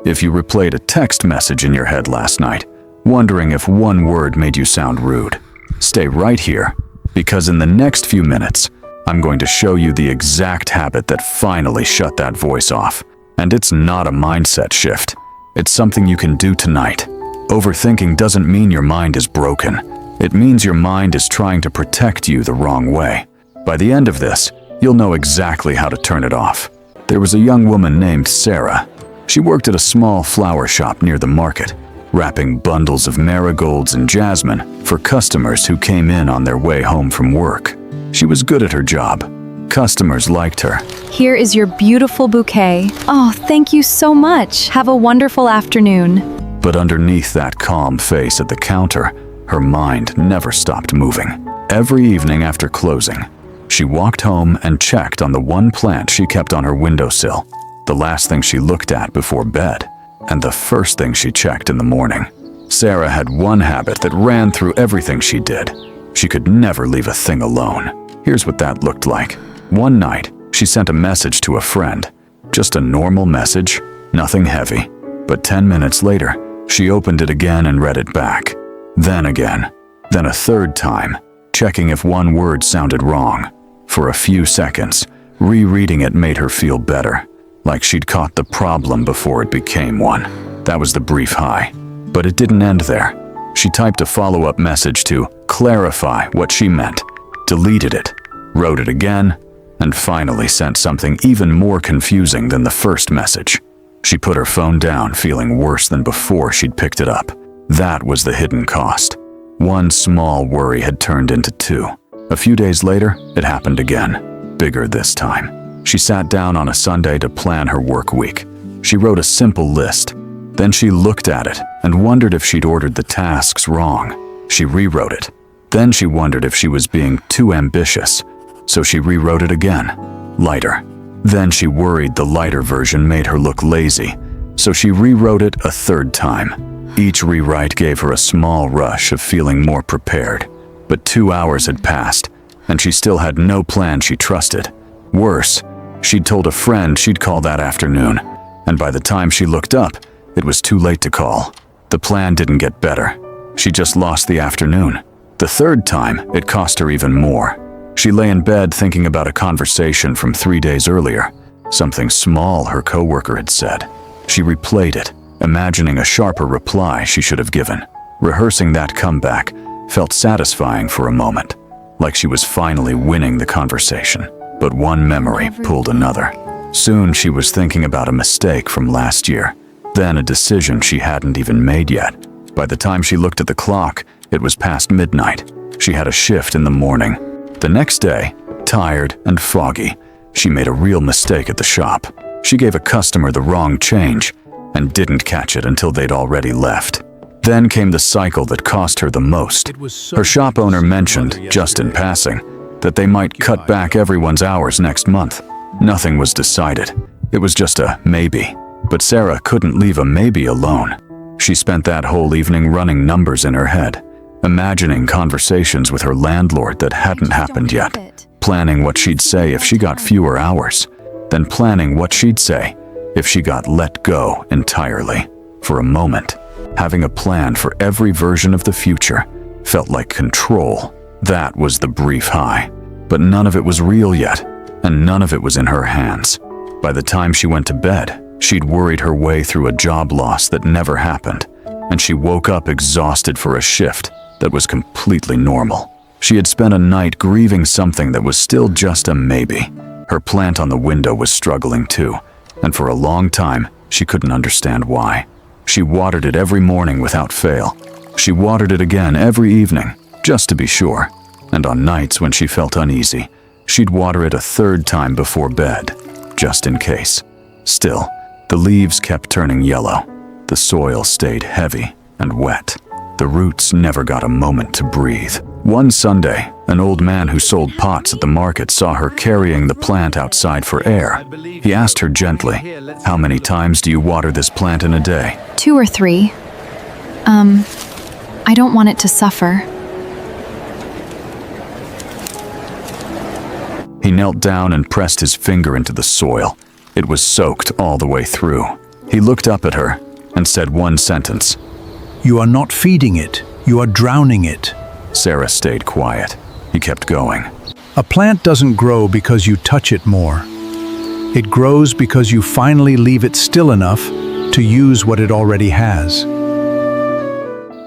If you replayed a text message in your head last night, wondering if one word made you sound rude, stay right here, because in the next few minutes, I'm going to show you the exact habit that finally shut that voice off. And it's not a mindset shift. It's something you can do tonight. Overthinking doesn't mean your mind is broken. It means your mind is trying to protect you the wrong way. By the end of this, you'll know exactly how to turn it off. There was a young woman named Sarah. She worked at a small flower shop near the market, wrapping bundles of marigolds and jasmine for customers who came in on their way home from work. She was good at her job. Customers liked her. Here is your beautiful bouquet. Oh, thank you so much. Have a wonderful afternoon. But underneath that calm face at the counter, her mind never stopped moving. Every evening after closing, she walked home and checked on the one plant she kept on her windowsill, the last thing she looked at before bed, and the first thing she checked in the morning. Sarah had one habit that ran through everything she did. She could never leave a thing alone. Here's what that looked like. One night, she sent a message to a friend. Just a normal message, nothing heavy. But 10 minutes later, she opened it again and read it back. Then again. Then a third time, checking if one word sounded wrong. For a few seconds, rereading it made her feel better, like she'd caught the problem before it became one. That was the brief high. But it didn't end there. She typed a follow-up message to clarify what she meant, deleted it, wrote it again, and finally sent something even more confusing than the first message. She put her phone down, feeling worse than before she'd picked it up. That was the hidden cost. One small worry had turned into two. A few days later, it happened again, bigger this time. She sat down on a Sunday to plan her work week. She wrote a simple list. Then she looked at it and wondered if she'd ordered the tasks wrong. She rewrote it. Then she wondered if she was being too ambitious, so she rewrote it again, lighter. Then she worried the lighter version made her look lazy, so she rewrote it a third time. Each rewrite gave her a small rush of feeling more prepared. But 2 hours had passed, and she still had no plan she trusted. Worse, she'd told a friend she'd call that afternoon, and by the time she looked up, it was too late to call. The plan didn't get better. She just lost the afternoon. The third time, it cost her even more. She lay in bed thinking about a conversation from 3 days earlier, something small her coworker had said. She replayed it, imagining a sharper reply she should have given. Rehearsing that comeback felt satisfying for a moment, like she was finally winning the conversation. But one memory pulled another. Soon she was thinking about a mistake from last year, then a decision she hadn't even made yet. By the time she looked at the clock, it was past midnight. She had a shift in the morning. The next day, tired and foggy, she made a real mistake at the shop. She gave a customer the wrong change and didn't catch it until they'd already left. Then came the cycle that cost her the most. Her shop owner mentioned, just in passing, that they might cut back everyone's hours next month. Nothing was decided. It was just a maybe. But Sarah couldn't leave a maybe alone. She spent that whole evening running numbers in her head, imagining conversations with her landlord that hadn't happened yet, planning what she'd say if she got fewer hours, then planning what she'd say if she got let go entirely. For a moment, having a plan for every version of the future felt like control. That was the brief high. But none of it was real yet, and none of it was in her hands. By the time she went to bed, she'd worried her way through a job loss that never happened, and she woke up exhausted for a shift that was completely normal. She had spent a night grieving something that was still just a maybe. Her plant on the window was struggling too, and for a long time, she couldn't understand why. She watered it every morning without fail. She watered it again every evening, just to be sure. And on nights when she felt uneasy, she'd water it a third time before bed, just in case. Still, the leaves kept turning yellow. The soil stayed heavy and wet. The roots never got a moment to breathe. One Sunday, an old man who sold pots at the market saw her carrying the plant outside for air. He asked her gently, "How many times do you water this plant in a day?" 2 or 3. I don't want it to suffer. He knelt down and pressed his finger into the soil. It was soaked all the way through. He looked up at her and said one sentence. "You are not feeding it, you are drowning it." Sarah stayed quiet. He kept going. A plant doesn't grow because you touch it more. It grows because you finally leave it still enough to use what it already has.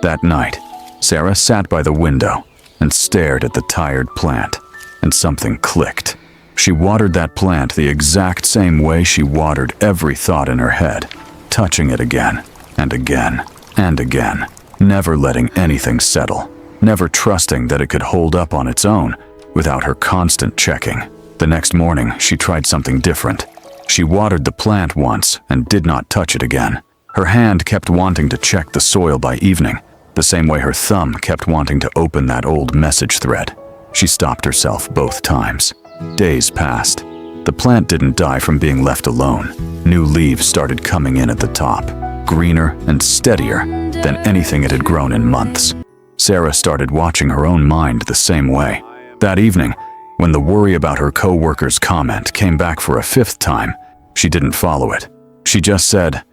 That night, Sarah sat by the window and stared at the tired plant, and something clicked. She watered that plant the exact same way she watered every thought in her head, touching it again and again and again, never letting anything settle, never trusting that it could hold up on its own without her constant checking. The next morning, she tried something different. She watered the plant once and did not touch it again. Her hand kept wanting to check the soil by evening, the same way her thumb kept wanting to open that old message thread. She stopped herself both times. Days passed. The plant didn't die from being left alone. New leaves started coming in at the top, greener and steadier than anything it had grown in months. Sarah started watching her own mind the same way. That evening, when the worry about her co-worker's comment came back for a fifth time, she didn't follow it. She just said,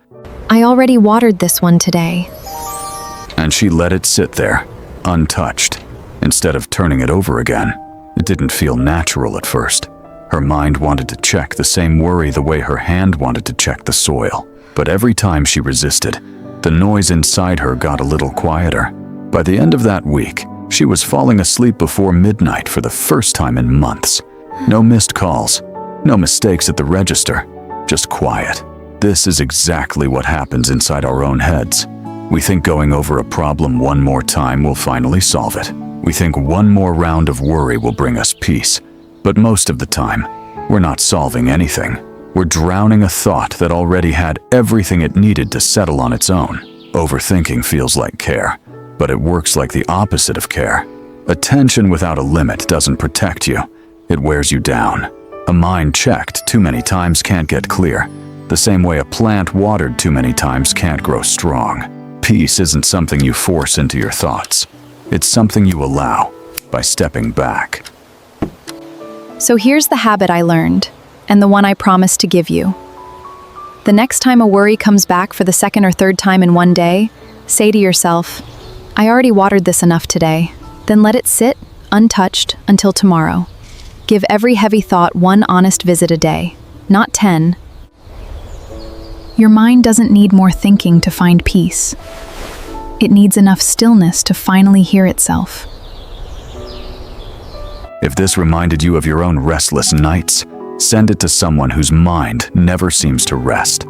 I already watered this one today. And she let it sit there, untouched. Instead of turning it over again, it didn't feel natural at first. Her mind wanted to check the same worry the way her hand wanted to check the soil. But every time she resisted, the noise inside her got a little quieter. By the end of that week, she was falling asleep before midnight for the first time in months. No missed calls, no mistakes at the register, just quiet. This is exactly what happens inside our own heads. We think going over a problem one more time will finally solve it. We think one more round of worry will bring us peace. But most of the time, we're not solving anything. We're drowning a thought that already had everything it needed to settle on its own. Overthinking feels like care, but it works like the opposite of care. Attention without a limit doesn't protect you. It wears you down. A mind checked too many times can't get clear, the same way a plant watered too many times can't grow strong. Peace isn't something you force into your thoughts. It's something you allow by stepping back. So here's the habit I learned, and the one I promised to give you. The next time a worry comes back for the second or third time in one day, say to yourself, I already watered this enough today. Then let it sit, untouched, until tomorrow. Give every heavy thought one honest visit a day, not 10. Your mind doesn't need more thinking to find peace. It needs enough stillness to finally hear itself. If this reminded you of your own restless nights, send it to someone whose mind never seems to rest.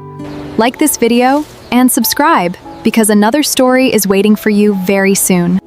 Like this video and subscribe, because another story is waiting for you very soon.